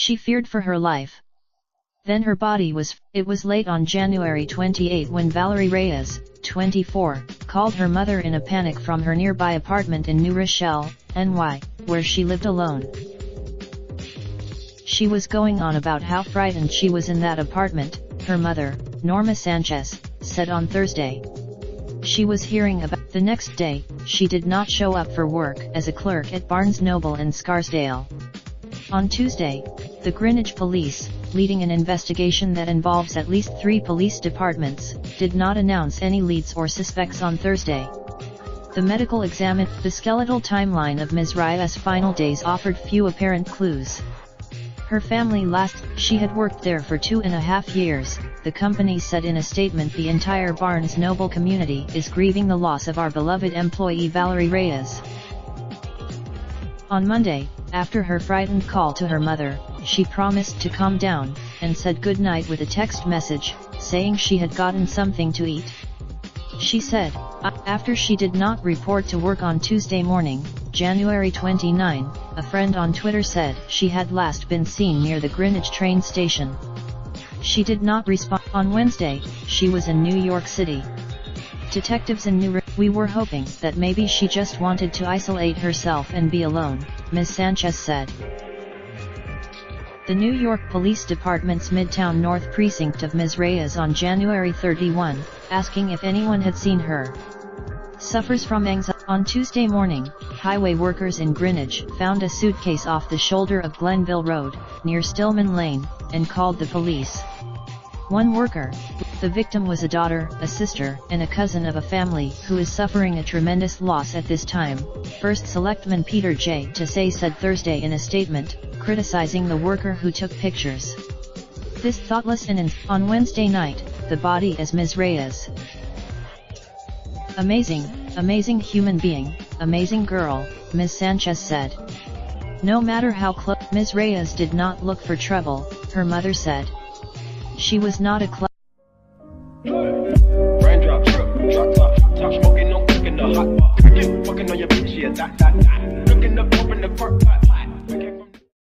She feared for her life. Then her body was. It was late on January 28 when Valerie Reyes, 24, called her mother in a panic from her nearby apartment in New Rochelle, NY, where she lived alone. She was going on about how frightened she was in that apartment, her mother, Norma Sanchez, said on Thursday. She was hearing about. The next day, she did not show up for work as a clerk at Barnes Noble in Scarsdale. On Tuesday, the Greenwich police, leading an investigation that involves at least 3 police departments, did not announce any leads or suspects on Thursday. The medical examined. The skeletal timeline of Ms. Reyes' final days offered few apparent clues. Her family she had worked there for 2.5 years, the company said in a statement. The entire Barnes Noble community is grieving the loss of our beloved employee Valerie Reyes. On Monday, after her frightened call to her mother, she promised to calm down, and said goodnight with a text message, saying she had gotten something to eat. She said, after she did not report to work on Tuesday morning, January 29, a friend on Twitter said she had last been seen near the Greenwich train station. She did not respond. On Wednesday, she was in New York City. Detectives in We were hoping that maybe she just wanted to isolate herself and be alone, Ms. Sanchez said. The New York Police Department's Midtown North precinct of Ms. Reyes on January 31, asking if anyone had seen her. Suffers from anxiety. On Tuesday morning, highway workers in Greenwich found a suitcase off the shoulder of Glenville Road, near Stillman Lane, and called the police. One worker, the victim was a daughter, a sister, and a cousin of a family who is suffering a tremendous loss at this time, First Selectman Peter J. Tassay said Thursday in a statement, criticizing the worker who took pictures. This thoughtless and on Wednesday night, the body as Ms. Reyes. Amazing human being, amazing girl, Ms. Sanchez said. No matter how close, Ms. Reyes did not look for trouble, her mother said. She was not a Raindrop, drop top smoking, no cooking the hot pot. Fucking on your bitch, yeah, that. Looking up, open the park,